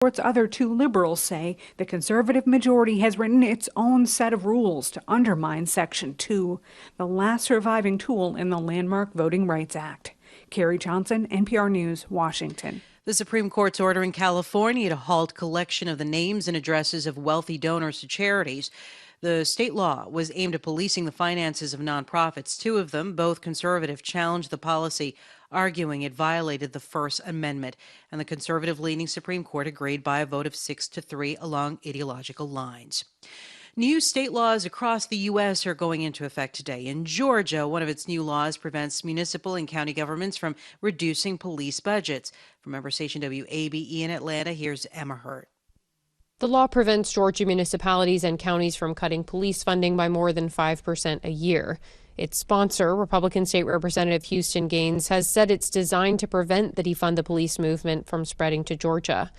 Court's other two liberals say the conservative majority has written its own set of rules to undermine Section 2, the last surviving tool in the landmark Voting Rights Act. Carrie Johnson, NPR News, Washington. The Supreme Court's order in California to halt collection of the names and addresses of wealthy donors to charities. The state law was aimed at policing the finances of nonprofits. Two of them, both conservative, challenged the policy, arguing it violated the First Amendment. And the conservative-leaning Supreme Court agreed by a vote of 6-3 along ideological lines. New state laws across the U.S. are going into effect today. In Georgia, one of its new laws prevents municipal and county governments from reducing police budgets. From member station WABE in Atlanta, here's Emma Hurt. The law prevents Georgia municipalities and counties from cutting police funding by more than 5% a year. Its sponsor, Republican State Representative Houston Gaines, has said it's designed to prevent the defund the police movement from spreading to Georgia.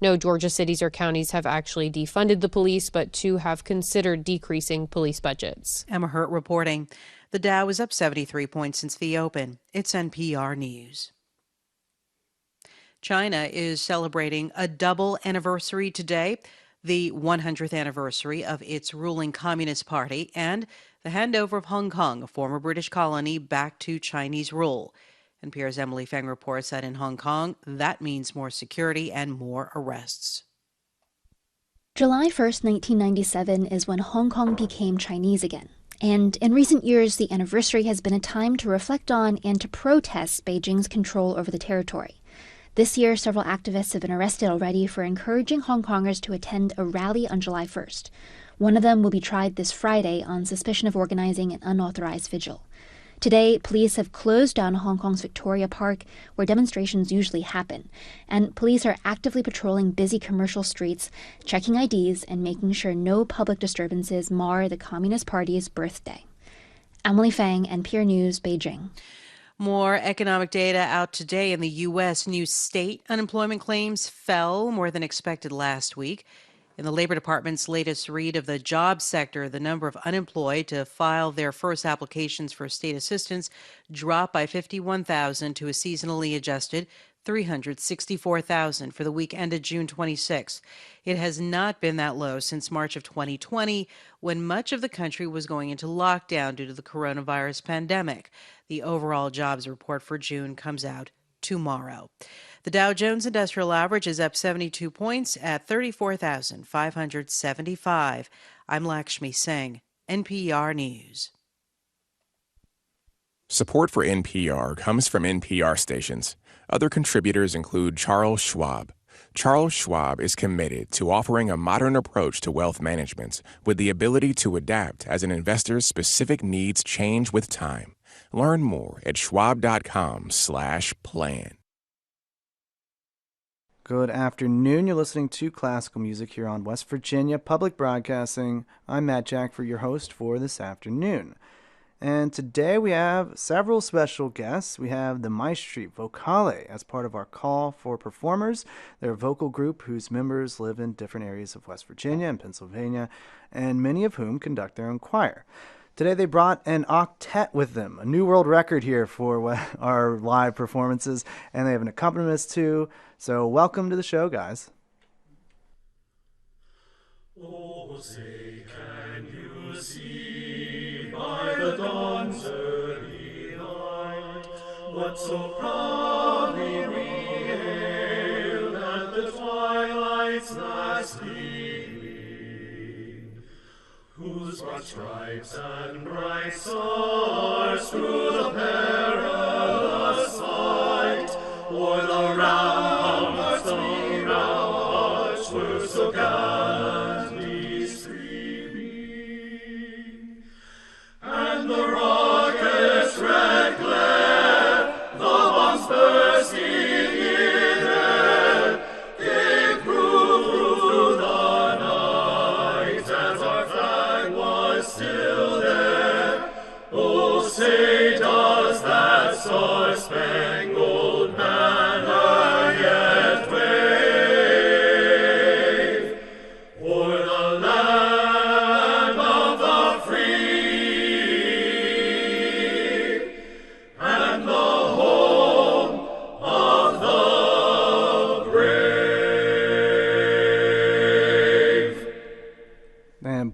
No Georgia cities or counties have actually defunded the police, but two have considered decreasing police budgets. Emma Hurt reporting. The Dow is up 73 points since the open. It's NPR News. China is celebrating a double anniversary today, the 100th anniversary of its ruling Communist Party and the handover of Hong Kong, a former British colony, back to Chinese rule. NPR's Emily Feng reports that in Hong Kong, that means more security and more arrests. July 1st, 1997 is when Hong Kong became Chinese again. And in recent years, the anniversary has been a time to reflect on and to protest Beijing's control over the territory. This year, several activists have been arrested already for encouraging Hong Kongers to attend a rally on July 1st. One of them will be tried this Friday on suspicion of organizing an unauthorized vigil. Today, police have closed down Hong Kong's Victoria Park, where demonstrations usually happen, and police are actively patrolling busy commercial streets, checking IDs, and making sure no public disturbances mar the Communist Party's birthday. Emily Feng, NPR News, Beijing. More economic data out today in the U.S. New state unemployment claims fell more than expected last week. In the Labor Department's latest read of the job sector, the number of unemployed to file their first applications for state assistance dropped by 51,000 to a seasonally adjusted 364,000 for the week ended June 26th. It has not been that low since March of 2020, when much of the country was going into lockdown due to the coronavirus pandemic. The overall jobs report for June comes out tomorrow. The Dow Jones Industrial Average is up 72 points at 34,575. I'm Lakshmi Singh, NPR News. Support for NPR comes from NPR stations. Other contributors include Charles Schwab. Charles Schwab is committed to offering a modern approach to wealth management with the ability to adapt as an investor's specific needs change with time. Learn more at schwab.com/plan. Good afternoon. You're listening to classical music here on West Virginia Public Broadcasting. I'm Matt Jackford, your host for this afternoon. And today we have several special guests. We have the Maestri Vocale as part of our call for performers. They're a vocal group whose members live in different areas of West Virginia and Pennsylvania, and many of whom conduct their own choir. Today they brought an octet with them, a new world record here for our live performances, and they have an accompanist too. So welcome to the show, guys. Oh, say, can you see by the dawn's early light what so proudly we hailed at the twilight's last evening, whose broad stripes and bright stars through the perilous fight o'er the ramparts we marched were so gallantly streaming, and the rocket's red glare, the bombs bursting in air, gave proof through the night as our flag was still there. Oh, say does that star-spangled banner yet wave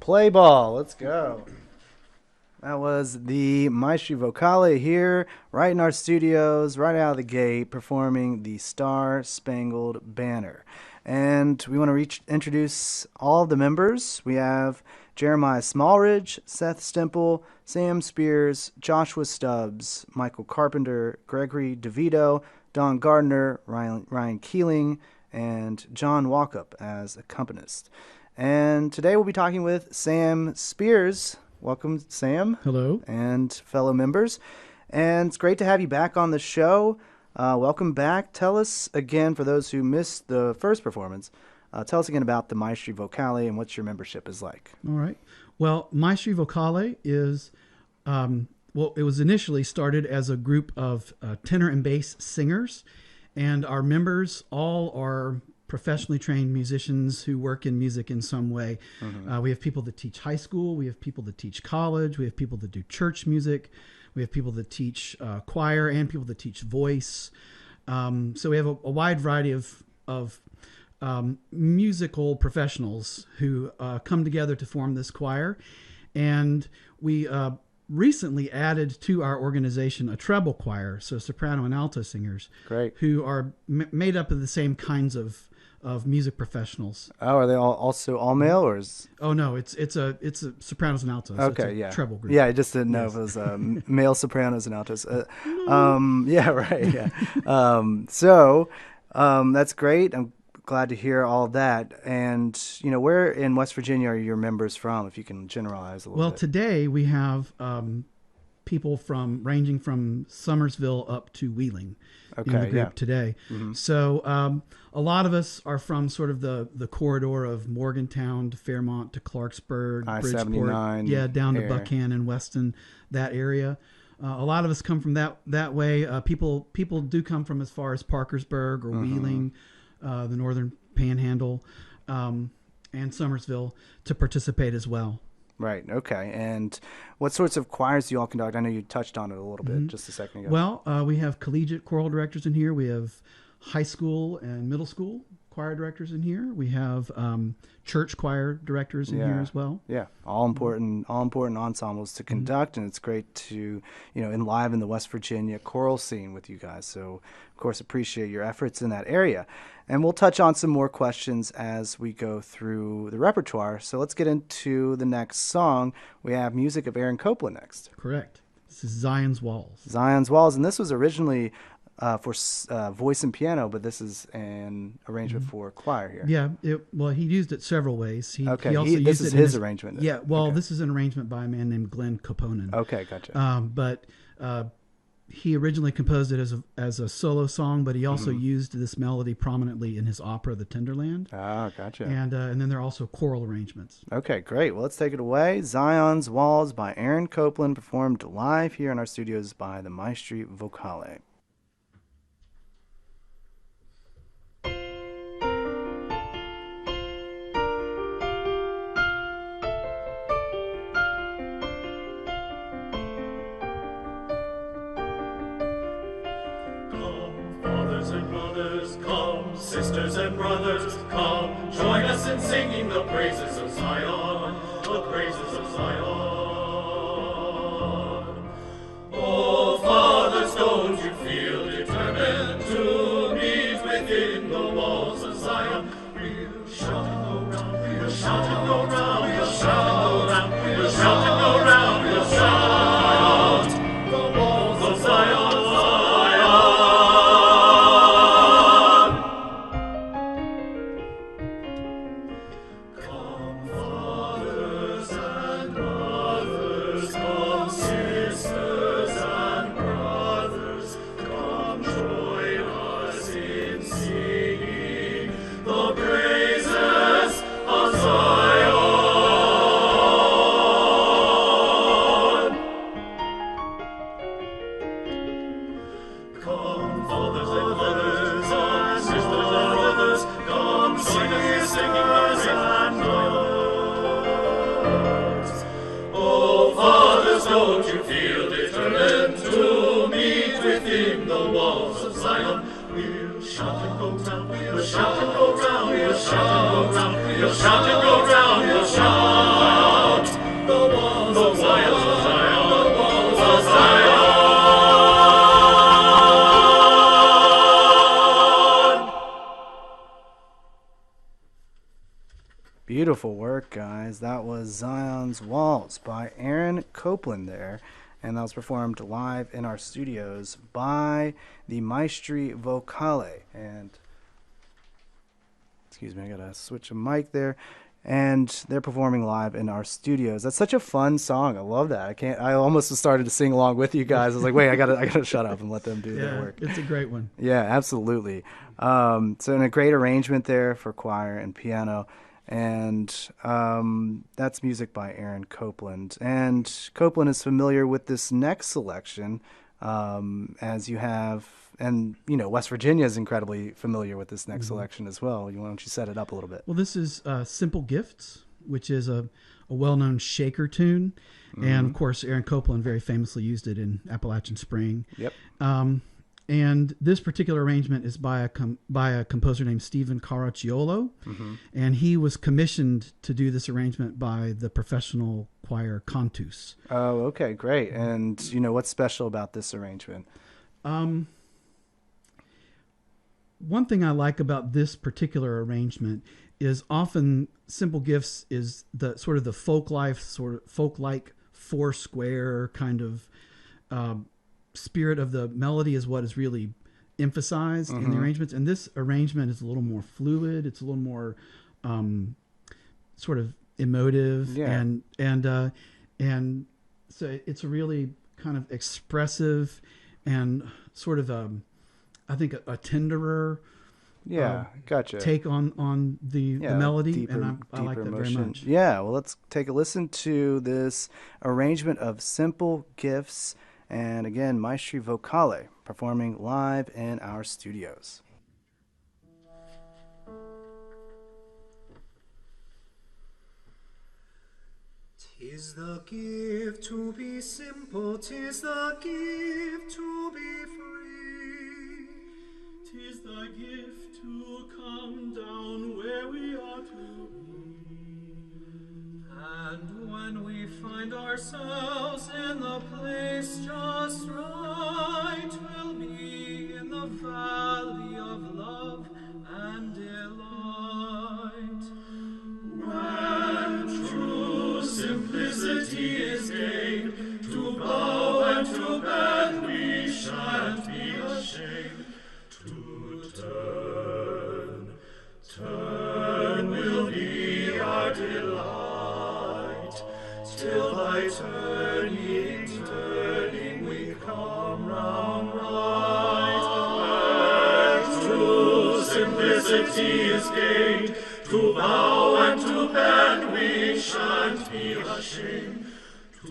play ball. Let's go. That was the Maestri Vocale here, right in our studios, right out of the gate, performing the Star Spangled Banner. And we want to introduce all of the members. We have Jeremiah Smallridge, Seth Stemple, Sam Spears, Joshua Stubbs, Michael Carpenter, Gregory DeVito, Don Gardner, Ryan Keeling, and John Walkup as accompanists. And today we'll be talking with Sam Spears. Welcome, Sam. Hello. And fellow members. And it's great to have you back on the show. Welcome back. Tell us again, for those who missed the first performance, tell us again about the Maestri Vocale and what your membership is like. All right. Well, Maestri Vocale is, it was initially started as a group of tenor and bass singers, and our members all are professionally trained musicians who work in music in some way. Mm-hmm. We have people that teach high school. We have people that teach college. We have people that do church music. We have people that teach choir and people that teach voice. So we have a wide variety of musical professionals who come together to form this choir. And we recently added to our organization a treble choir, so soprano and alto singers. Great. Who are made up of the same kinds of music professionals. Oh, are they also all male, or is? Oh no, it's a sopranos and altos. Okay, so it's a yeah, treble group. Yeah, I just didn't know if it was male sopranos and altos. Yeah, right. Yeah. That's great. I'm glad to hear all that. And where in West Virginia are your members from? If you can generalize a little bit. Well, today we have people ranging from Summersville up to Wheeling. In the group today. Mm-hmm. So a lot of us are from sort of the corridor of Morgantown to Fairmont to Clarksburg, Bridgeport, down to Buckhannon, Weston, that area. A lot of us come from that way. People do come from as far as Parkersburg or Wheeling, the northern Panhandle, and Summersville to participate as well. Right. Okay. And what sorts of choirs do you all conduct? I know you touched on it a little bit just a second ago. Well, we have collegiate choral directors in here. We have high school and middle school choir directors in here. We have church choir directors in here as well. Yeah. All important ensembles to conduct, and it's great to, enliven the West Virginia choral scene with you guys. So, of course, appreciate your efforts in that area. And we'll touch on some more questions as we go through the repertoire. So let's get into the next song. We have music of Aaron Copland next. Correct. This is Zion's Walls. Zion's Walls. And this was originally for voice and piano, but this is an arrangement for choir here. Yeah. He used it several ways. This is his arrangement. Yeah. Well, this is an arrangement by a man named Glenn Koponen. Okay. Gotcha. But he originally composed it as a solo song, but he also used this melody prominently in his opera, The Tenderland. Ah, gotcha. And then there are also choral arrangements. Okay, great. Well, let's take it away. Zion's Walls by Aaron Copland, performed live here in our studios by the Maestri Vocale. Sisters and brothers, come, join us in singing the praises of Zion, the praises of Zion. Oh, fathers, don't you feel determined to meet within the walls of Zion? We'll shout and go round, we'll shout and go round, we'll shout and go round, we'll shout and go round, we'll shout the walls of Zion. Don't you feel determined to meet within the walls of Zion? We'll shout and go round, we'll shout and go round, we'll shout and go round, we'll shout and go round, we'll shout. Beautiful work, guys. That was Zion's Waltz by Aaron Copeland there. And that was performed live in our studios by the Maestri Vocale. And, excuse me, I gotta switch a mic there. And they're performing live in our studios. That's such a fun song. I love that. I almost started to sing along with you guys. I was like, wait, I gotta shut up and let them do their work. It's a great one. Yeah, absolutely. So in a great arrangement there for choir and piano. And that's music by Aaron Copeland. And Copeland is familiar with this next selection, as you have, and West Virginia is incredibly familiar with this next selection as well. Why don't you set it up a little bit? Well, this is Simple Gifts, which is a well-known shaker tune. And of course, Aaron Copeland very famously used it in Appalachian Spring. Yep. And this particular arrangement is by a composer named Stephen Caracciolo, and he was commissioned to do this arrangement by the professional choir Cantus. Oh, okay, great. And what's special about this arrangement? One thing I like about this particular arrangement is often Simple Gifts is the sort of the folk-like four square kind of spirit of the melody is what is really emphasized in the arrangements, and this arrangement is a little more fluid. It's a little more sort of emotive, and so it's a really kind of expressive and sort of I think a tenderer gotcha take on the melody, deeper, and I like that emotion. very much. Yeah, well, let's take a listen to this arrangement of Simple Gifts. And again, Maestri Vocale performing live in our studios. 'Tis the gift to be simple, 'tis the gift to be free. 'Tis the gift to come down where we ought to be. And when we find ourselves in the place just right, we'll be in the valley of love and delight. When true simplicity is gained, to bow and to bend we shan't be ashamed. To turn will be our delight, till by turning we come round right. When true simplicity is gained, to bow and to bend we shan't be ashamed. To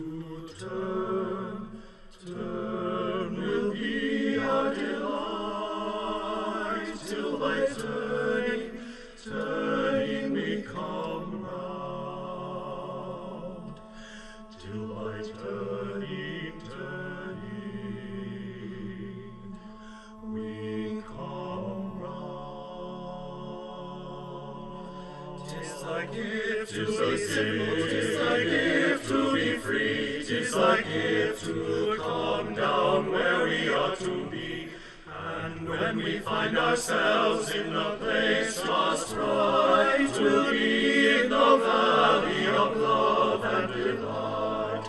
turn will be our delight, till by turning we come round. Till by turning we come round. 'Tis thy gift to be simple, 'tis thy gift to be free, 'tis thy gift to come down where we ought to be. And when we find ourselves in the place just right, we'll be in the valley of love and delight.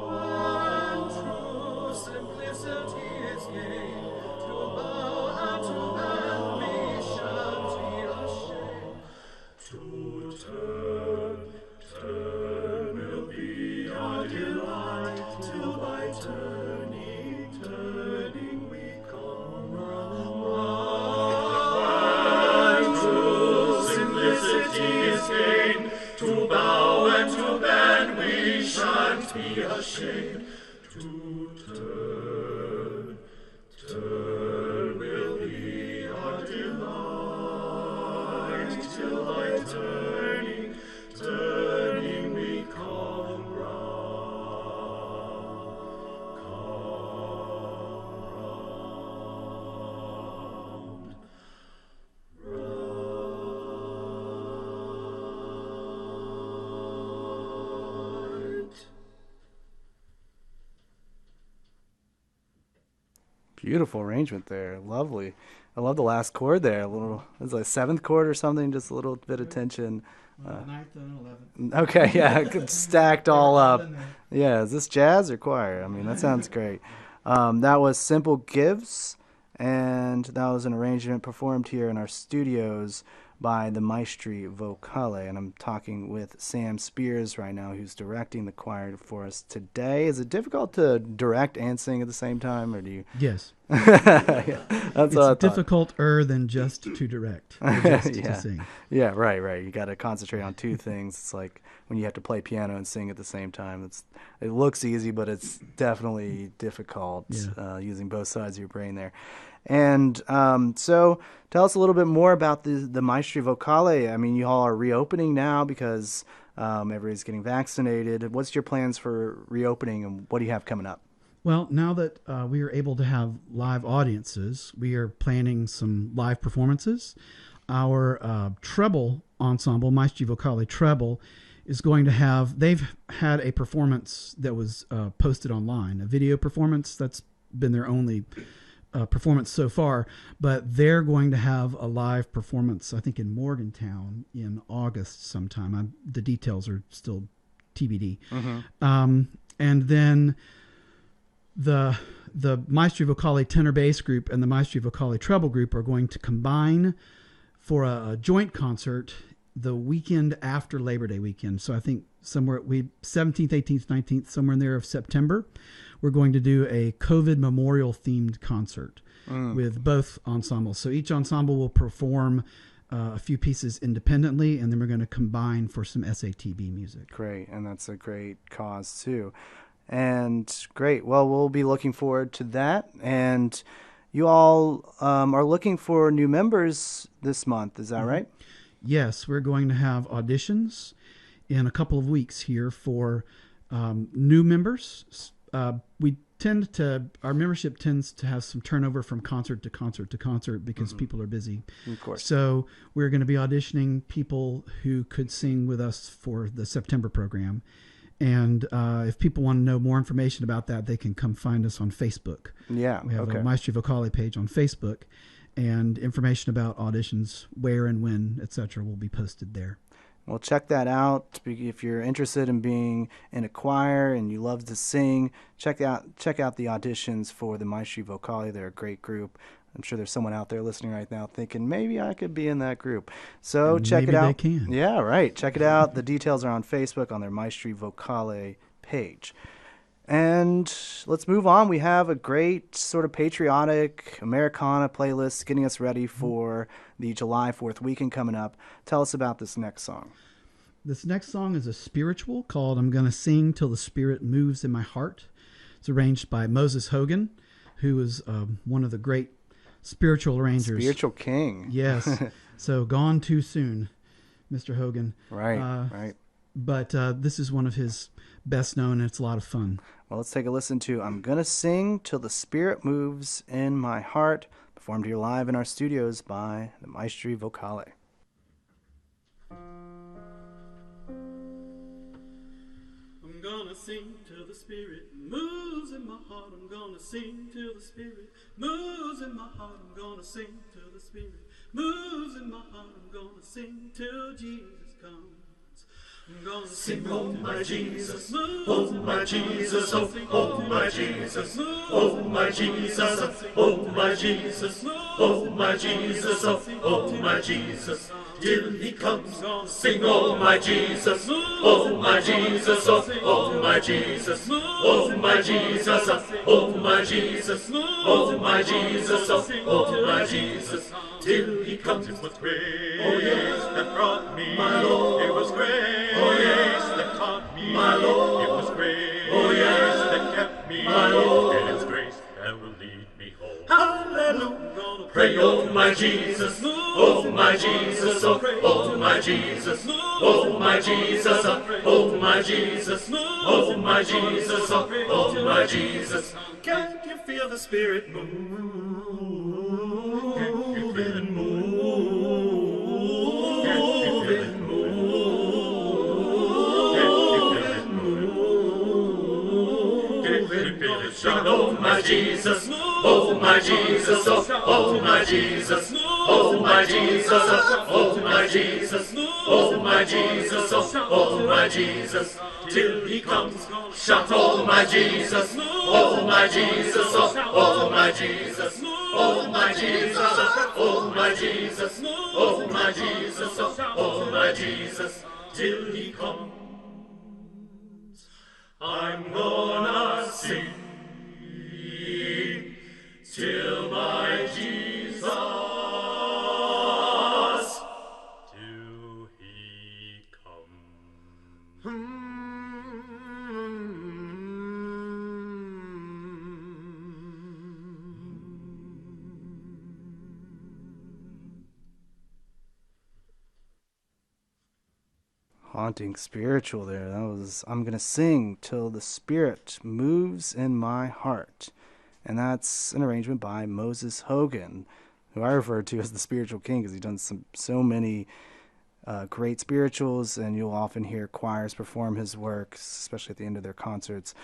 When true simplicity is gained, to bow and to bend we shan't be ashamed. To turn will be our delight, till by turning we come round. When true simplicity is gained, to bow and to bend we shan't be ashamed. To turn will be our delight, till by turning we come round. Beautiful arrangement there. Lovely. I love the last chord there. It's like 7th chord or something, just a little bit of tension. 9th and 11th. Okay, yeah, stacked all up. Yeah, is this jazz or choir? I mean, that sounds great. That was Simple Gives, and that was an arrangement performed here in our studios by the Maestri Vocale, and I'm talking with Sam Spears right now, who's directing the choir for us today. Is it difficult to direct and sing at the same time, or do you? Yes. Yeah, that's what I It's thought. difficult-er than just to direct, or just Yeah. to sing. Yeah, right. You got to concentrate on two things. It's like when you have to play piano and sing at the same time. It looks easy, but it's definitely difficult using both sides of your brain there. And so tell us a little bit more about the Maestri Vocale. I mean, you all are reopening now because everybody's getting vaccinated. What's your plans for reopening, and what do you have coming up? Well, now that we are able to have live audiences, we are planning some live performances. Our treble ensemble, Maestri Vocale Treble, is going to have, they've had a performance that was posted online, a video performance that's been their only performance so far, but they're going to have a live performance, I think, in Morgantown in August sometime. The details are still TBD. And then the Maestri Vocale tenor bass group and the Maestri Vocale treble group are going to combine for a joint concert the weekend after Labor Day weekend. So I think somewhere 17th, 18th, 19th, somewhere in there of September, we're going to do a COVID memorial themed concert with both ensembles. So each ensemble will perform a few pieces independently, and then we're going to combine for some SATB music. Great, and that's a great cause too. And great. Well, we'll be looking forward to that. And you all are looking for new members this month. Is that right? Yes, we're going to have auditions in a couple of weeks here for new members. Our membership tends to have some turnover from concert to concert to concert because people are busy. Of course. So we're going to be auditioning people who could sing with us for the September program. And if people want to know more information about that, they can come find us on Facebook. Yeah, We have okay. a Maestri Vocale page on Facebook, and information about auditions, where and when, etc., will be posted there. Well, check that out. If you're interested in being in a choir and you love to sing, check out the auditions for the Maestri Vocale. They're a great group. I'm sure there's someone out there listening right now thinking, maybe I could be in that group. So check it out. Maybe they can. Yeah, right. Check it out. The details are on Facebook on their Maestri Vocale page. And let's move on. We have a great sort of patriotic Americana playlist getting us ready for the July 4th weekend coming up. Tell us about this next song. This next song is a spiritual called I'm Gonna Sing Till the Spirit Moves in My Heart. It's arranged by Moses Hogan, who is one of the great spiritual arrangers. Spiritual king. Yes. So gone too soon, Mr. Hogan. Right, right. But this is one of his best known, and it's a lot of fun. Well, let's take a listen to I'm Gonna Sing Till the Spirit Moves in My Heart, performed here live in our studios by the Maestri Vocale. I'm gonna sing till the Spirit moves in my heart. I'm gonna sing till the Spirit moves in my heart. I'm gonna sing till the Spirit moves in my heart. I'm gonna sing till Jesus comes. I'm gonna sing, oh my Jesus, oh my Jesus, oh my Jesus, oh my Jesus, oh my Jesus, oh my Jesus, oh my Jesus, till he comes. Sing, oh my Jesus, oh my Jesus, oh my Jesus, oh my Jesus, oh my Jesus, oh my Jesus, oh my Jesus, till he comes. It was grace, oh yes, that brought me, my Lord. It was grace, oh yes, that taught me, my Lord. It was grace, oh yes, that kept me, my Lord. And it's grace that will lead me home. Hallelujah. Pray, oh my Jesus, oh my Jesus, oh my Jesus, oh my Jesus, oh my Jesus, oh my Jesus, oh my Jesus. Can't you feel the Spirit move? Can't you feel it move? Can't you feel it move? Can't you feel it move? Can't you feel it shout, oh my Jesus, oh my Jesus, oh my Jesus, oh my Jesus, oh my Jesus, oh my Jesus, oh my Jesus, till he comes. Shout, oh my Jesus, oh my Jesus, oh my Jesus, oh my Jesus, oh my Jesus, oh my Jesus, oh my Jesus, till he comes. I'm gonna sing till my Jesus, till he comes. Haunting spiritual there. That was I'm Gonna Sing Till the Spirit Moves in My Heart. And that's an arrangement by Moses Hogan, who I refer to as the spiritual king because he's done so many great spirituals, and you'll often hear choirs perform his works, especially at the end of their concerts.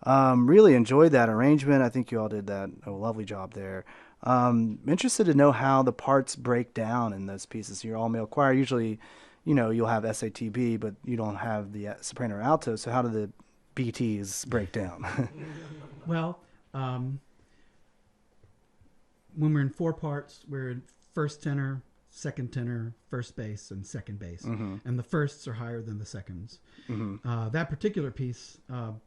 Really enjoyed that arrangement. I think you all did a lovely job there. Interested to know how the parts break down in those pieces. Your all-male choir, usually, you'll have SATB, but you don't have the soprano or alto. So how do the BTs break down? Well, when we're in four parts, we're in first tenor, second tenor, first bass, and second bass. Mm-hmm. And the firsts are higher than the seconds. Mm-hmm. That particular piece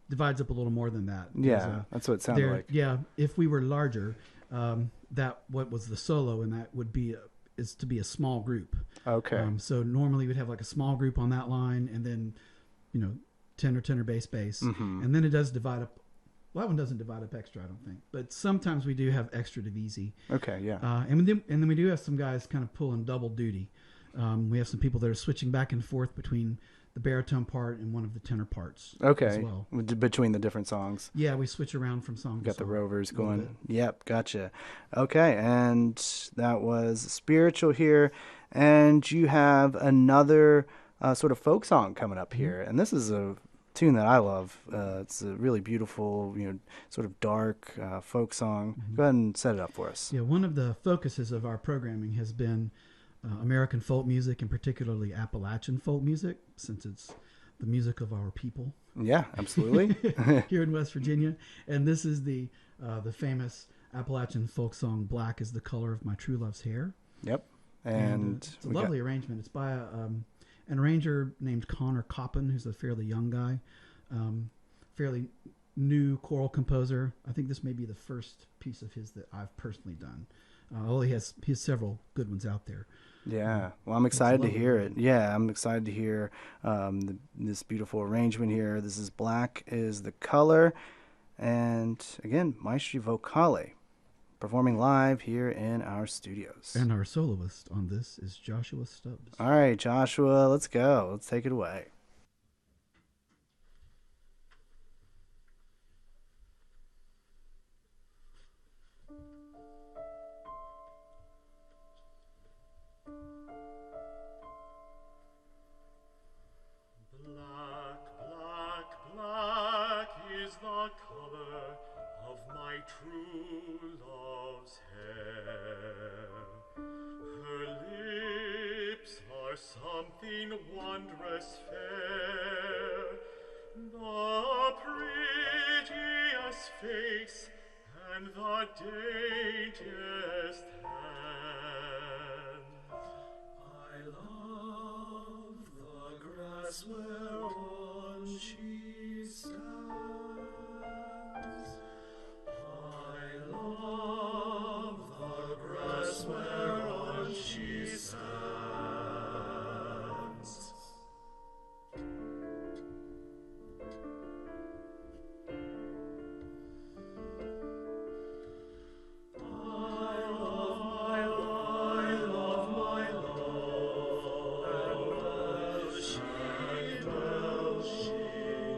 divides up a little more than that. Yeah, that's what it sounded like. Yeah, if we were larger, what was the solo, and that would be is to be a small group. Okay. So normally we'd have like a small group on that line, and then, tenor, bass, mm-hmm. and then it does divide up. Well, that one doesn't divide up extra, I don't think. But sometimes we do have extra divisi. Okay, yeah. And then we do have some guys kind of pulling double duty. We have some people that are switching back and forth between the baritone part and one of the tenor parts. Okay. As well. Between the different songs. Yeah, we switch around from song to Got song. the rovers going. Yep, gotcha. Okay, and that was spiritual here. And you have another sort of folk song coming up here. And this is a tune that I love. It's a really beautiful, sort of dark folk song. Mm-hmm. Go ahead and set it up for us. Yeah, one of the focuses of our programming has been American folk music, and particularly Appalachian folk music, since it's the music of our people. Yeah, absolutely. Here in West Virginia. And this is the famous Appalachian folk song, Black is the Color of My True Love's Hair. Yep. And it's a lovely arrangement. It's by an arranger named Connor Coppin, who's a fairly young guy, fairly new choral composer. I think this may be the first piece of his that I've personally done. Although he has several good ones out there. Yeah, well, I'm excited to hear it. Yeah, I'm excited to hear this beautiful arrangement here. This is Black is the Color. And again, Maestri Vocale, performing live here in our studios. And our soloist on this is Joshua Stubbs. All right, Joshua, let's go. Let's take it away. Black, black, black is the color of my true love's hair. Her lips are something wondrous fair, the prettiest face and the daintiest hands. I love the grass whereon she stands. I love the grass whereon she stands. She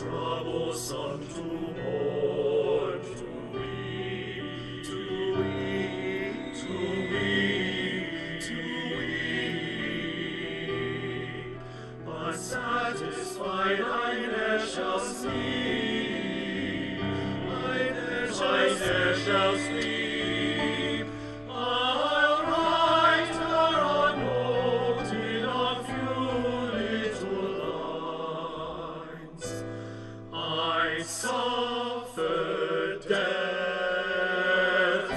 troublesome to mourn, to weep, to weep, to weep, to weep. But satisfied I ne'er shall sleep, I ne'er shall sleep. I'll write her a note in a few little lines. I suffered death.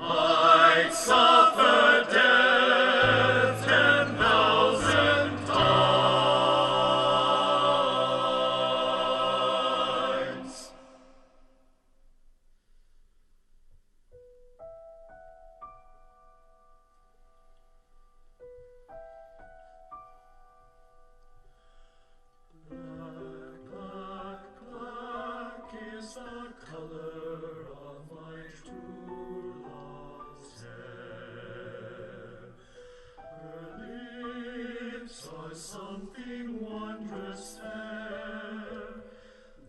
I suffered death 10,000 times. Black, black is the color of my true love's hair. Her lips are something wondrous fair,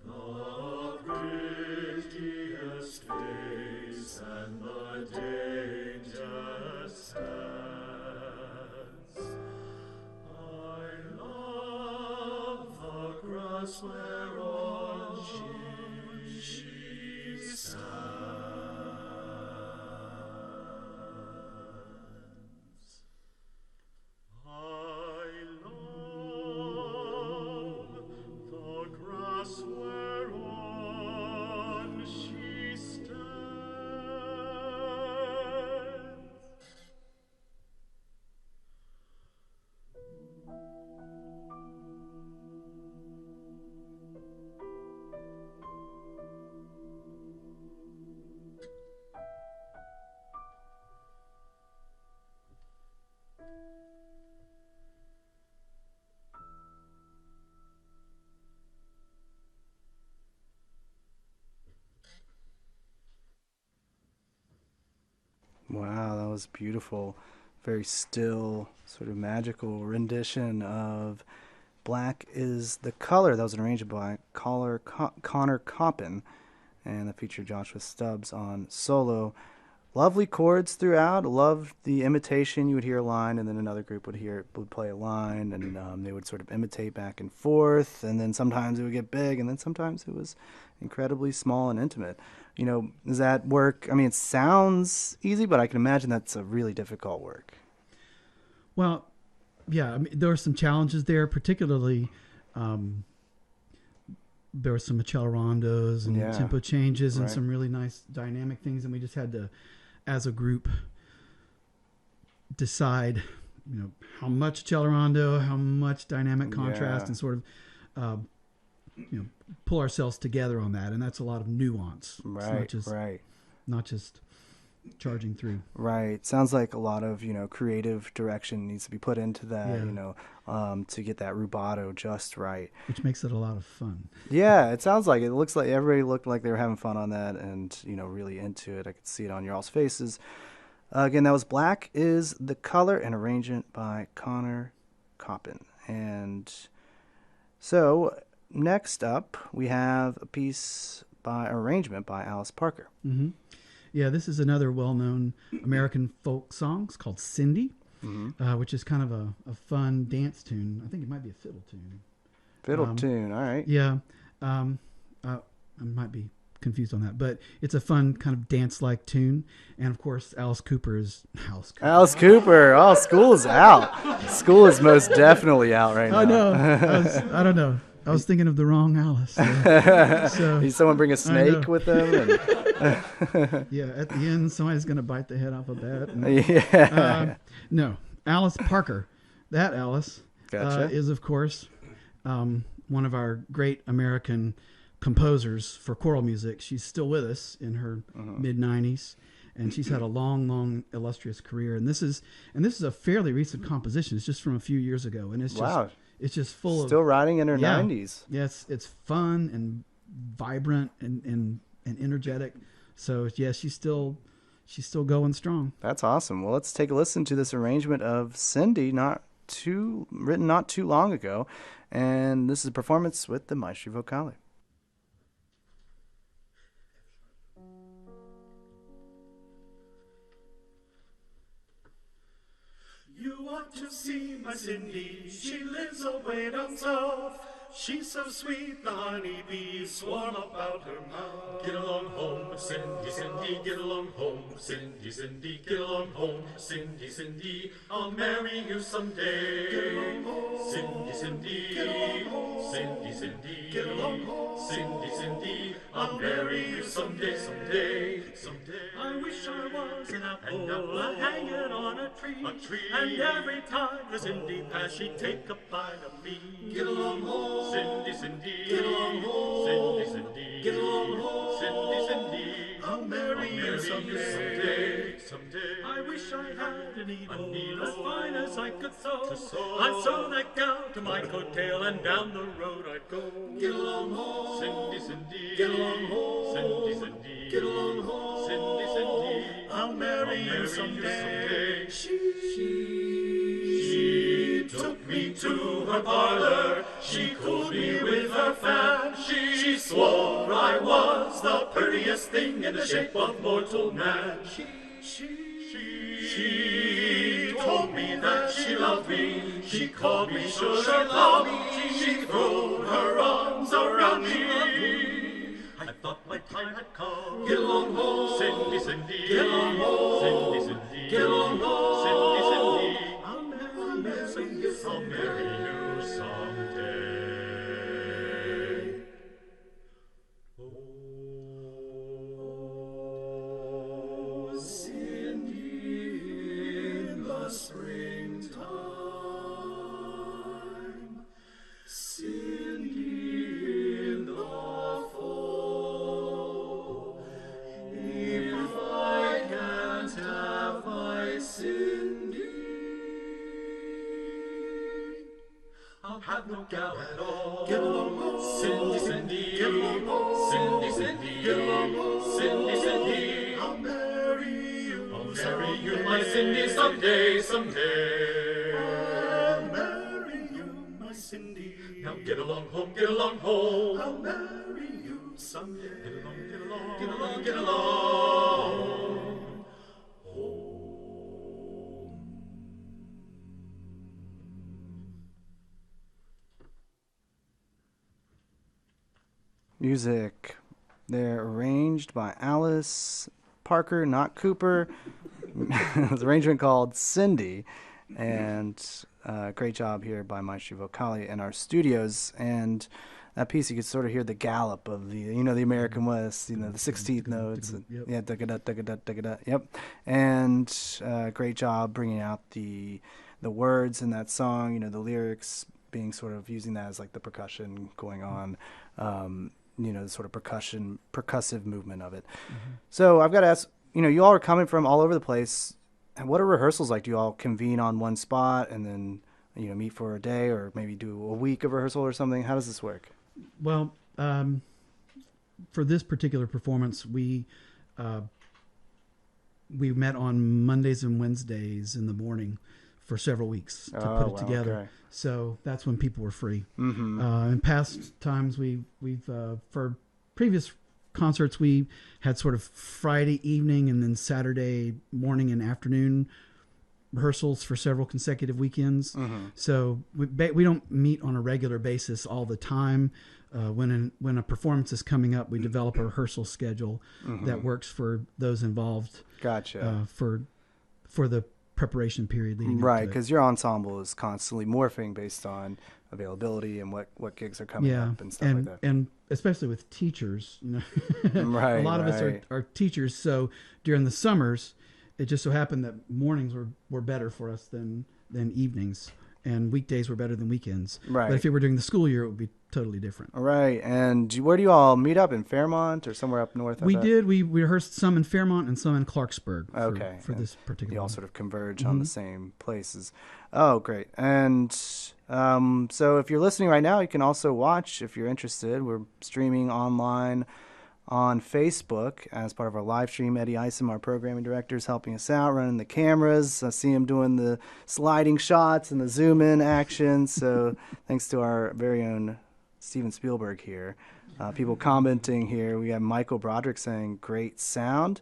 the prettiest face and the daintiest hands. I love the grass whereon she stands. I love the grass whereon she stands. Wow, that was beautiful. Very still, sort of magical rendition of Black is the Color. That was arranged by Connor Coppin, and that featured Joshua Stubbs on solo. Lovely chords throughout. Loved the imitation. You would hear a line, and then another group would play a line, and they would sort of imitate back and forth. And then sometimes it would get big, and then sometimes it was incredibly small and intimate. You know, does that work? I mean, it sounds easy, but I can imagine that's a really difficult work. Well, yeah, I mean, there were some challenges there, particularly there were some accelerandos and tempo changes and some really nice dynamic things, and we just had to, as a group, decide, you know, how much accelerando, how much dynamic contrast, and sort of, you know, pull ourselves together on that, and that's a lot of nuance. Right, not just charging through. Right. Sounds like a lot of, you know, creative direction needs to be put into that, you know, to get that rubato just right. Which makes it a lot of fun. Yeah, it sounds like it. It looks like everybody looked like they were having fun on that and, you know, really into it. I could see it on your all's faces. Again, that was Black is the Color, an arrangement by Connor Coppin. And so next up, we have a piece by arrangement by Alice Parker. Mm-hmm. Yeah, this is another well-known American folk song. It's called Cindy, which is kind of a fun dance tune. I think it might be a fiddle tune. Fiddle tune, all right. Yeah, I might be confused on that, but it's a fun kind of dance-like tune. And of course, Alice Cooper is Alice Cooper. Oh, school is out. School is most definitely out right now. I know. I don't know. I was thinking of the wrong Alice. So did someone bring a snake with them? And yeah, at the end, somebody's going to bite the head off a bat. No, Alice Parker. That Alice is, of course, one of our great American composers for choral music. She's still with us in her mid-90s, and she's had a long, illustrious career. And this is a fairly recent composition. It's just from a few years ago, and it's just it's just full still riding in her 90s. Yes, it's fun and vibrant and energetic. So yeah, she's still going strong. That's awesome. Well, let's take a listen to this arrangement of Cindy, not written not too long ago. And this is a performance with the Maestri Vocale. You ought to see my Cindy, she lives away down south. She's so sweet, the honeybees swarm about her mouth. Get along home, Cindy, Cindy, get along home, Cindy, Cindy, get along home, Cindy, Cindy, I'll marry you someday. Get along home, Cindy, Cindy, get along home, Cindy, Cindy, get along home, Cindy, Cindy, I'll marry you someday, someday, someday. I wish I was an apple hanging on a tree, and every time the Cindy passed, she'd take a bite of me. Get along home, Cindy, Cindy, get along home, Cindy, Cindy, get along home, Cindy, Cindy, I'll marry you someday, someday. I wish I had a needle as fine as I could sew. I'd sew that gown to my coattail and down the road I'd go. Get along home, Cindy, Cindy, get along home, Cindy, Cindy, get along home, Cindy, Cindy, I'll marry you someday. She took me to her parlor, she cooled me with her fan. She swore I was the prettiest thing in the shape of mortal man. She told me that she loved me, she called me sugar plum, she threw her arms around me. I thought my time had come. Get along home, Cindy, Cindy, get along home, Cindy, Cindy, get along home, Cindy, Cindy, I'll marry you someday. Oh, Cindy, in the springtime, Cindy in the fall. If I can't have my Cindy, I'll have no gal at all. Get along home, Cindy, Cindy, get along home, Cindy, Cindy, get along home, Cindy, Cindy, I'll marry you, my Cindy, someday, someday. I'll marry you, my Cindy. Now get along home, get along home. I'll marry you someday. Get along, get along, get along, get along. Music. They're arranged by Alice Parker, not Cooper. It's an arrangement called Cindy. And great job here by Maestri Vocale in our studios. And that piece, you could sort of hear the gallop of the American West, the 16th notes. Yep. Yeah, da-ga-da, da-ga-da, da-ga-da, yep. And great job bringing out the words in that song, the lyrics being sort of using that as like the percussion going on. The sort of percussive movement of it. Mm-hmm. So I've got to ask, you all are coming from all over the place. And what are rehearsals like? Do you all convene on one spot and then, meet for a day or maybe do a week of rehearsal or something? How does this work? Well, for this particular performance, we met on Mondays and Wednesdays in the morning for several weeks to put it together. Okay. So that's when people were free. Mm-hmm. In past times, we've for previous concerts, we had sort of Friday evening and then Saturday morning and afternoon rehearsals for several consecutive weekends. Mm-hmm. So we don't meet on a regular basis all the time. When a performance is coming up, we develop a rehearsal schedule that works for those involved. Gotcha. For the preparation period leading right, because your ensemble is constantly morphing based on availability and what gigs are coming up and stuff like that. And especially with teachers, right, a lot of us are teachers. So during the summers, it just so happened that mornings were better for us than evenings, and weekdays were better than weekends. Right. But if it were during the school year, it would be totally different. Right. And where do you all meet up, in Fairmont or somewhere up north? We rehearsed some in Fairmont and some in Clarksburg for this particular you all sort of converge on the same places. Oh, great. And so if you're listening right now, you can also watch if you're interested. We're streaming online on Facebook as part of our live stream. Eddie Isom, our programming director, is helping us out, running the cameras. I see him doing the sliding shots and the zoom in action. So thanks to our very own Steven Spielberg here. People commenting here. We have Michael Broderick saying great sound.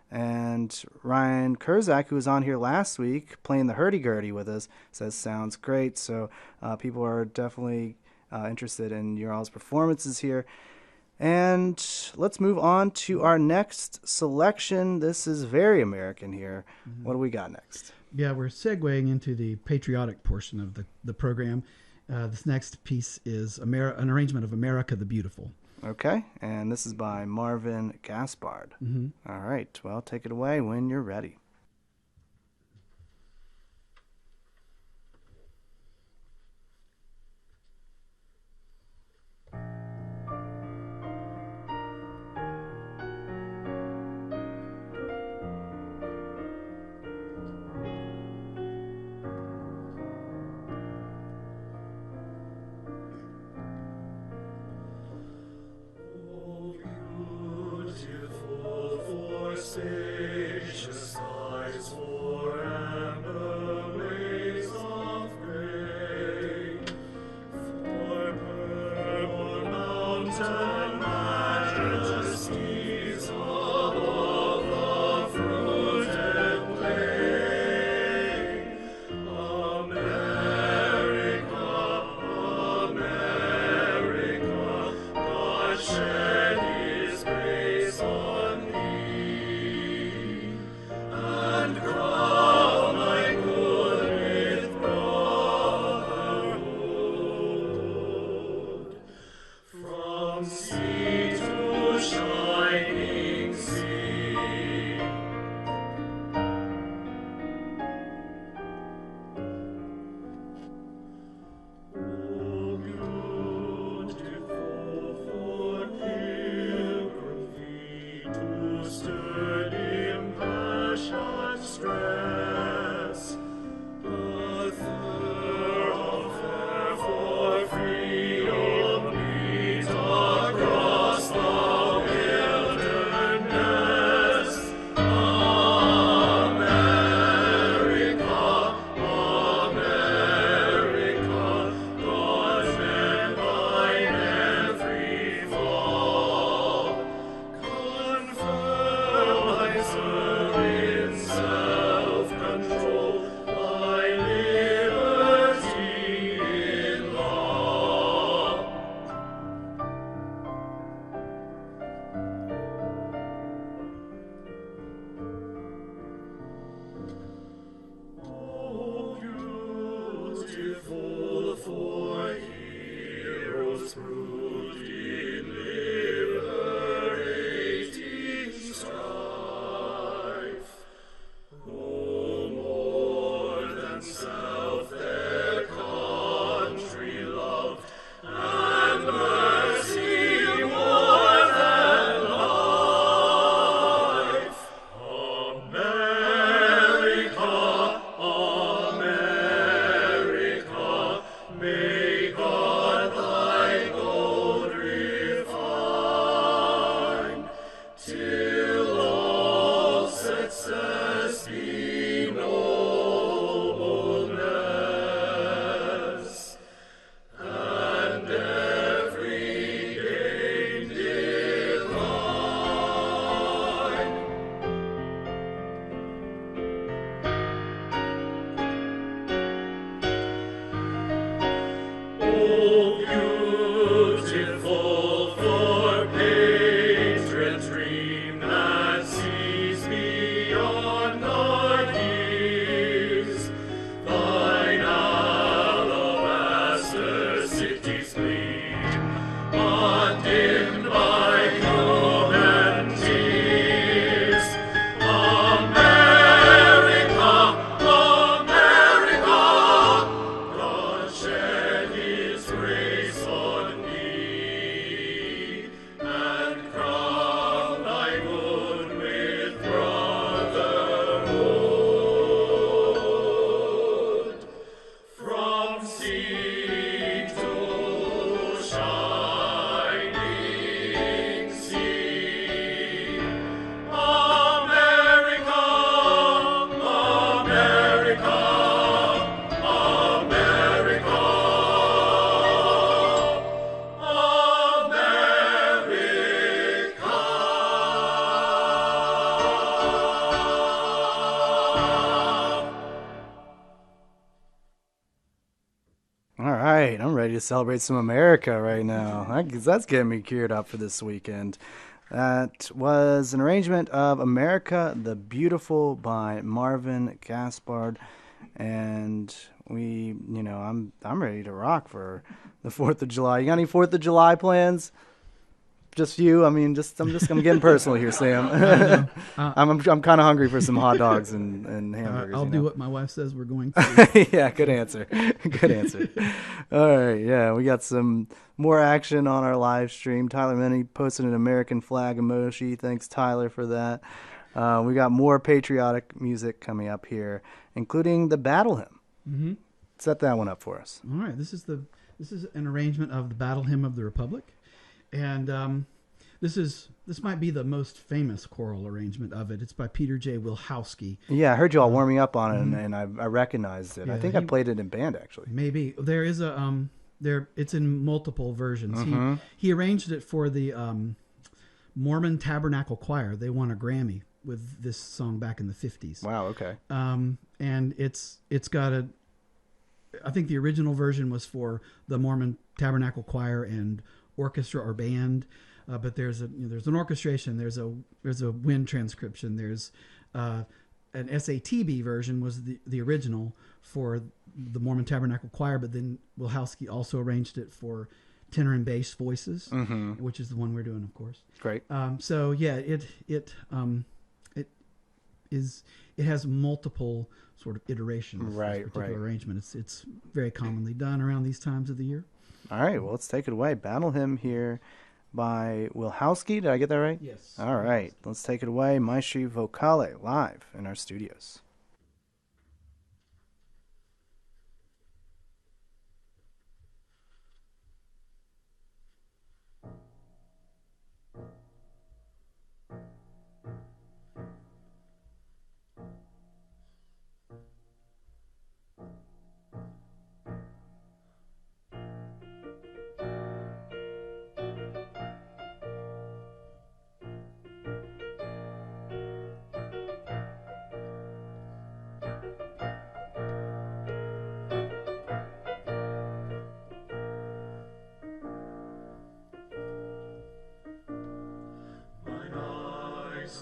And Ryan Kurzak, who was on here last week playing the hurdy-gurdy with us, says sounds great. So people are definitely interested in your all's performances here. And let's move on to our next selection. This is very American here. Mm-hmm. What do we got next? Yeah, we're segueing into the patriotic portion of the program. This next piece is an arrangement of America the Beautiful. Okay, and this is by Marvin Gaspard. Mm-hmm. All right, well, take it away when you're ready. Spacious skies for amber waves of grain, for purple mountain majesties above the fruit and plain. America, America, God shed His grace on thee. And crown thy good with brotherhood, from sea to shining sea. Oh, beautiful for pilgrim feet to sturdy impassioned stress, a thoroughfare for freedom beat across the wilderness. America, America, God's men thine every fall. Confirm thy serve in self-control, thy liberty in law. Oh, beautiful for heroes proved in liberating strife. No more than self their country loved, and mercy more than life. America, America, may God thy gold refine, till all success be nobleness, and every gain divine. Oh, beautiful for patriot dream that sees beyond our years, thine alabaster cities gleam, undimmed by human tears. America, America, God shed His grace on All right, I'm ready to celebrate some America right now. That's getting me geared up for this weekend. That was an arrangement of America the Beautiful by Marvin Gaspard. And I'm ready to rock for the 4th of July. You got any 4th of July plans? Just you? I mean, I'm getting personal here, Sam. I'm kind of hungry for some hot dogs and hamburgers. I'll do what my wife says we're going to. Yeah, good answer. Good answer. All right, yeah, we got some more action on our live stream. Tyler Minnie posted an American flag emoji. Thanks, Tyler, for that. We got more patriotic music coming up here, including the Battle Hymn. Mm-hmm. Set that one up for us. All right, this is an arrangement of the Battle Hymn of the Republic. And this might be the most famous choral arrangement of it. It's by Peter J. Wilhowsky. Yeah, I heard you all warming up on it, and I recognized it. Yeah, I think I played it in band, actually. Maybe there is it's in multiple versions. Mm-hmm. He arranged it for the Mormon Tabernacle Choir. They won a Grammy with this song back in the 50s. Wow. Okay. And it's got I think the original version was for the Mormon Tabernacle Choir and orchestra or band, but there's an orchestration, there's a wind transcription, there's an SATB version was the original for the Mormon Tabernacle Choir, but then Wilhowsky also arranged it for tenor and bass voices, which is the one we're doing, of course. Great. So yeah, it has multiple sort of iterations. Right, this particular right. arrangement. It's very commonly done around these times of the year. All right, well, let's take it away. Battle Hymn here by Wilhowsky. Did I get that right? Yes. All right, let's take it away. Maestri Vocale live in our studios.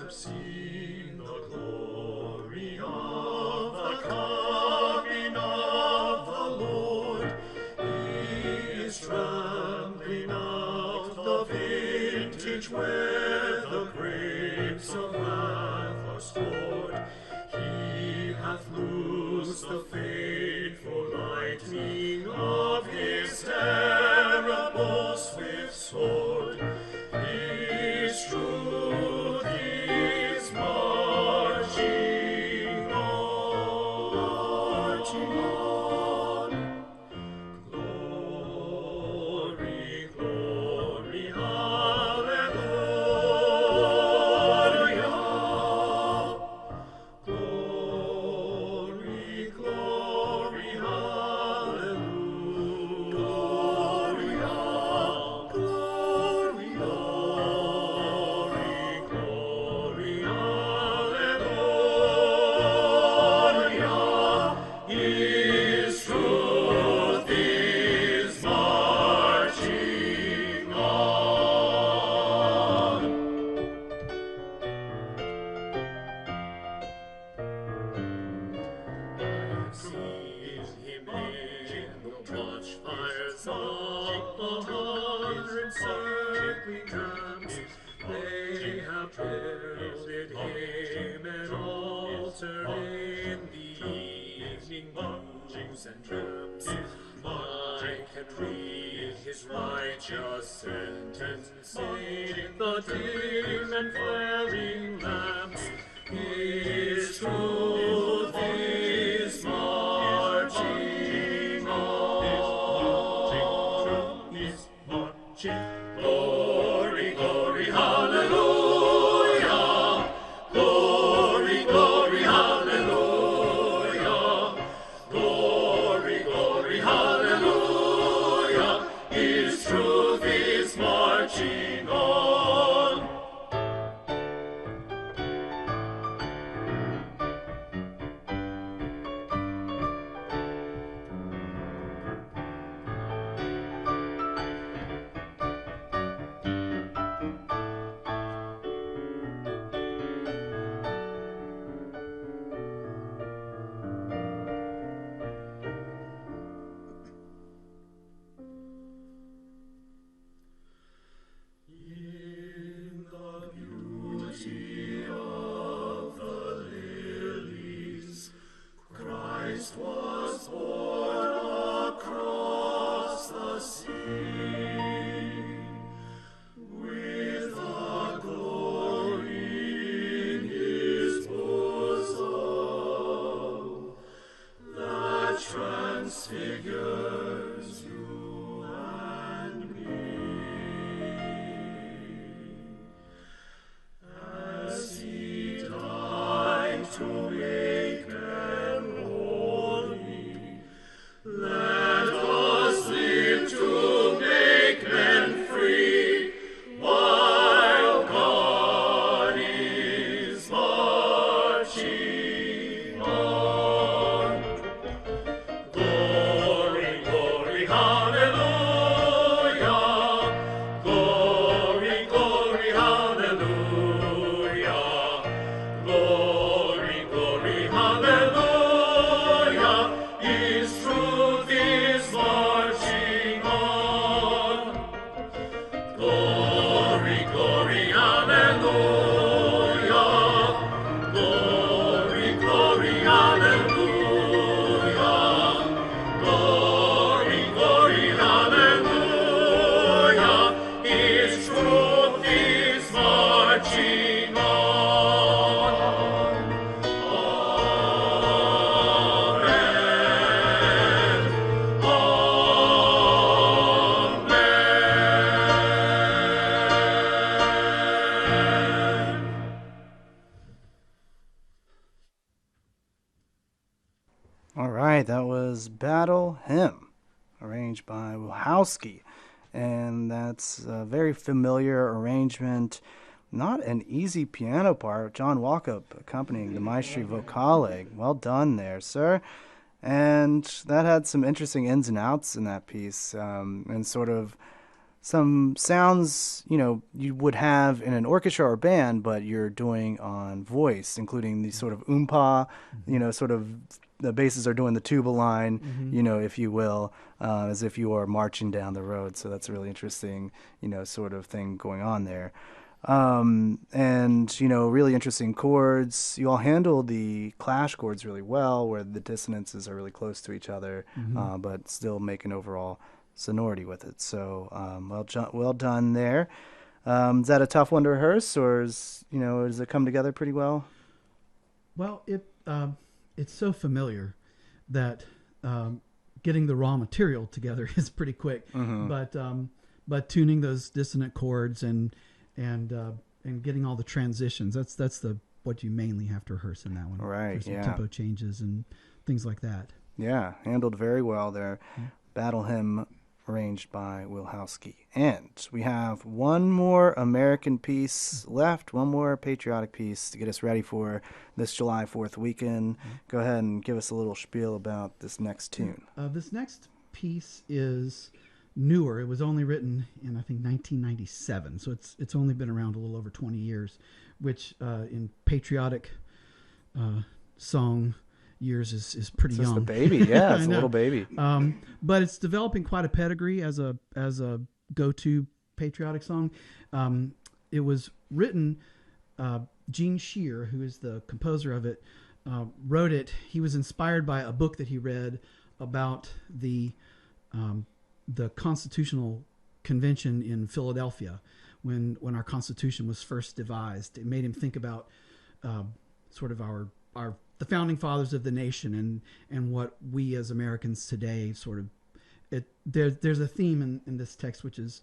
Have seen the glory of the coming of the Lord. He is trampling out the vintage where the grapes of wrath are stored. He hath loosed the fateful lightning of his terrible swift sword. His truth is marching on, Glory, glory, hallelujah. Glory, glory, hallelujah. Glory, glory, hallelujah. His truth is marching on. I've seen him in the watchfires of the 100 circling drums. They have builded him an altar in the evening dews and drums. I can read his righteous sentence in the dim and flaring lamps. His truth is marching on. Is marching. Glory, glory, hallelujah. Glory, glory, hallelujah. Glory, glory, hallelujah. His truth is marching on. transfigures you and me. As he died to make men holy, let us live to make men free, while God is marching on. Glory, glory, hallelujah. Glory, glory, hallelujah. Glory, glory, hallelujah. His truth is marching on. Glory, glory, hallelujah. Glory, glory, hallelujah. Glory, glory, hallelujah. His truth is marching on. All right, that was Battle Hymn, arranged by Wilhowsky. And that's a very familiar arrangement, not an easy piano part. John Walkup accompanying the Maestri Vocale. Well done there, sir. And that had some interesting ins and outs in that piece, and sort of some sounds, you would have in an orchestra or band, but you're doing on voice, including the sort of oompa, sort of the basses are doing the tuba line, if you will, as if you are marching down the road. So that's a really interesting, sort of thing going on there. And, really interesting chords. You all handle the clash chords really well, where the dissonances are really close to each other, but still make an overall sonority with it. So well done there. Is that a tough one to rehearse, or does it come together pretty well? Well, it's so familiar that getting the raw material together is pretty quick. But tuning those dissonant chords and getting all the transitions, that's what you mainly have to rehearse in that one. Right. There's some Yeah. tempo changes and things like that. Yeah, handled very well there. Battle Hymn, arranged by Wilhowsky. And we have one more American piece left, one more patriotic piece to get us ready for this July 4th weekend. Go ahead and give us a little spiel about this next tune. This next piece is newer. It was only written in, I think, 1997, so it's only been around a little over 20 years, which in patriotic song years is pretty young. It's a baby, yeah, it's a little baby. But it's developing quite a pedigree as a go-to patriotic song. It was written, Gene Shear, who is the composer of it, wrote it. He was inspired by a book that he read about the Constitutional Convention in Philadelphia when our Constitution was first devised. It made him think about sort of the founding fathers of the nation and what we as Americans today sort of there's a theme in this text which is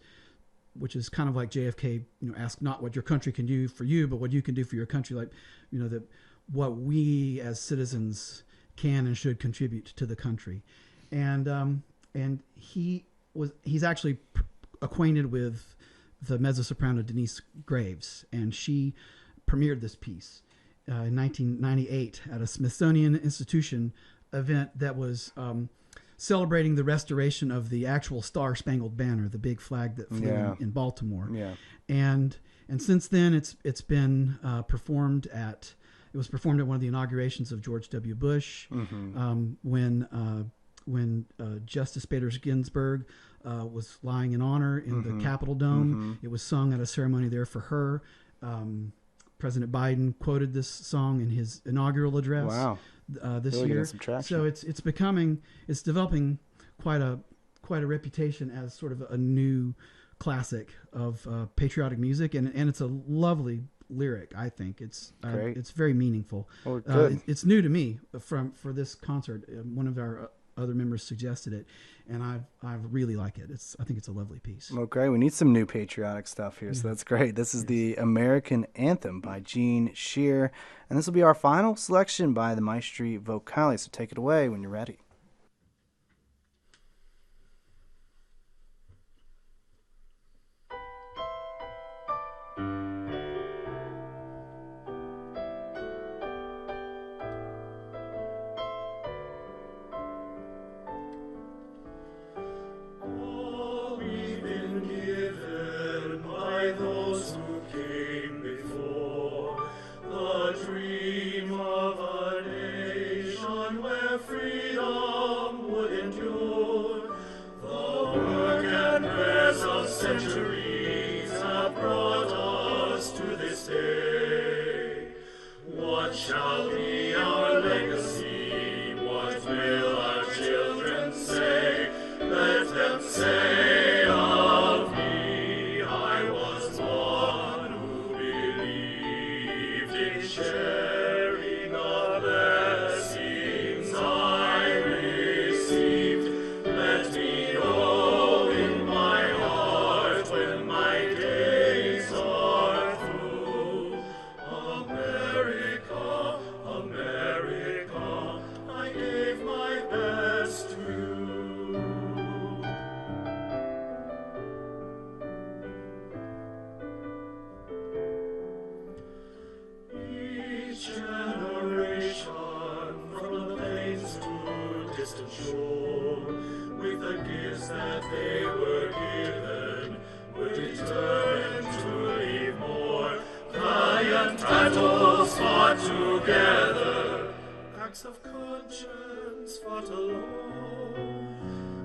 kind of like JFK, ask not what your country can do for you, but what you can do for your country. Like, that what we as citizens can and should contribute to the country. And he's actually acquainted with the mezzo-soprano Denise Graves, and she premiered this piece in 1998 at a Smithsonian Institution event that was celebrating the restoration of the actual Star Spangled Banner, the big flag that flew in Baltimore. Yeah. And since then, it's been performed at one of the inaugurations of George W. Bush, when Justice Bader Ginsburg was lying in honor in the Capitol Dome. It was sung at a ceremony there for her. President Biden quoted this song in his inaugural address this year. So it's developing quite a reputation as sort of a new classic of patriotic music, and it's a lovely lyric. I think it's very meaningful. Oh, good. It's new to me for this concert. One of our other members suggested it, and I really like it. I think it's a lovely piece. Well, great. We need some new patriotic stuff here, so that's great. This is the American Anthem by Gene Shear, and this will be our final selection by the Maestri Vocale, so take it away when you're ready. Centuries have brought us to this day. What shall be our legacy? What will our children say? Let them say of me, I was one who believed in sharing the blessings I received. Let me know in my heart when my days are through. America, America, I gave my best to you. Each generation from the plains to distant shore, with the gifts that they were given, were determined to leave more. Valiant battles fought together, acts of conscience fought alone.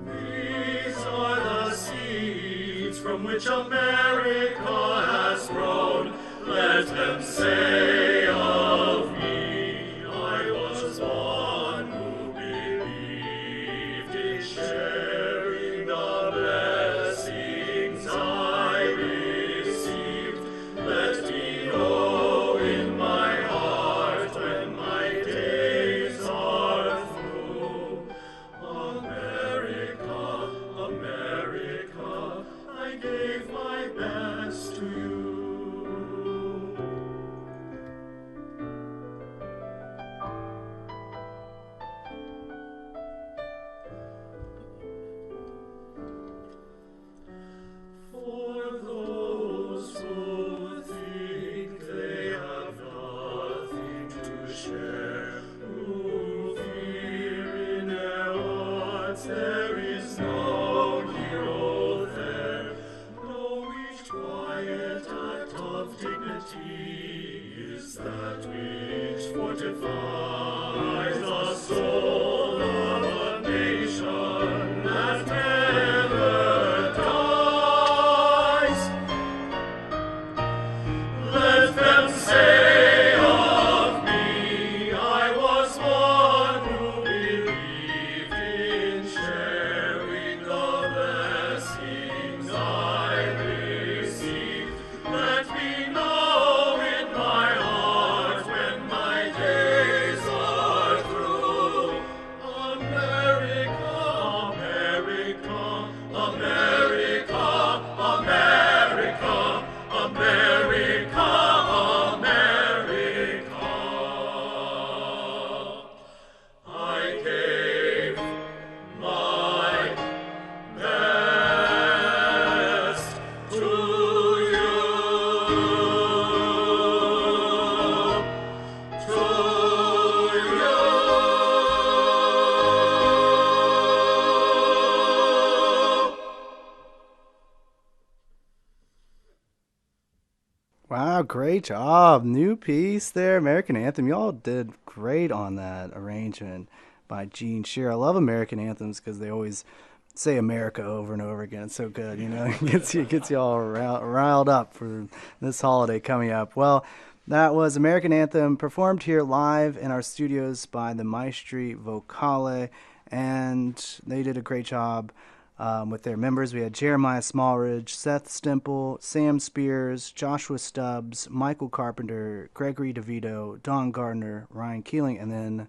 These are the seeds from which America has grown. Let them say of me, I was one who believed in sharing the blessings I received. Let me know in my heart when my days are through. America, America, I gave my best to you. For those who think they have nothing to share, who fear in their hearts there is no hero there, know each quiet act of dignity is that which fortifies the soul of a nation that never dies. Let them say of me, I was one who believed in sharing the blessings I received. Let me know in my heart when my days are through. America, America, America, America, America, America. I gave my best to you, to you. Wow, great job. New piece there, American Anthem. Y'all did great on that arrangement by Gene Shear. I love American anthems because they always say America over and over again. It's so good, you know. It gets you all riled up for this holiday coming up. Well, that was American Anthem performed here live in our studios by the Maestri Vocale, and they did a great job with their members. We had Jeremiah Smallridge, Seth Stemple, Sam Spears, Joshua Stubbs, Michael Carpenter, Gregory DeVito, Don Gardner, Ryan Keeling, and then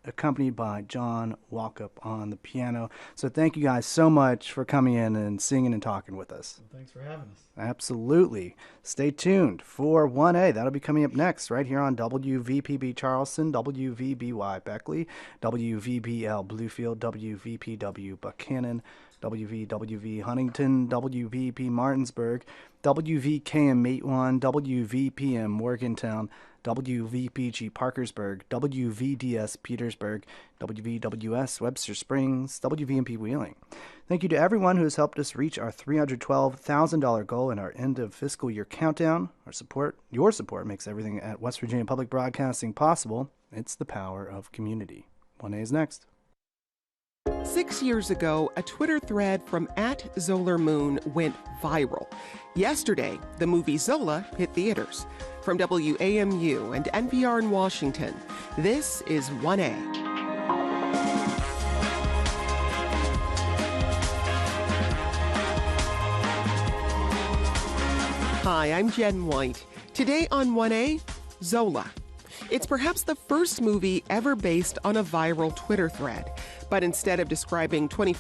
accompanied by John Walkup on the piano. So thank you guys so much for coming in and singing and talking with us. Well, thanks for having us. Absolutely. Stay tuned for 1A. That'll be coming up next right here on WVPB Charleston, WVBY Beckley, WVBL Bluefield, WVPW Buchanan, WVWV Huntington, WVP Martinsburg, WVKM Matewan, WVPM Morgantown, WVPG Parkersburg, WVDS Petersburg, WVWS Webster Springs, WVMP Wheeling. Thank you to everyone who has helped us reach our $312,000 goal in our end of fiscal year countdown. Your support makes everything at West Virginia Public Broadcasting possible. It's the power of community. 1A is next. 6 years ago, a Twitter thread from @ZolarMoon went viral. Yesterday, the movie Zola hit theaters. From WAMU and NPR in Washington, this is 1A. Hi, I'm Jen White. Today on 1A, Zola. It's perhaps the first movie ever based on a viral Twitter thread. But instead of describing 24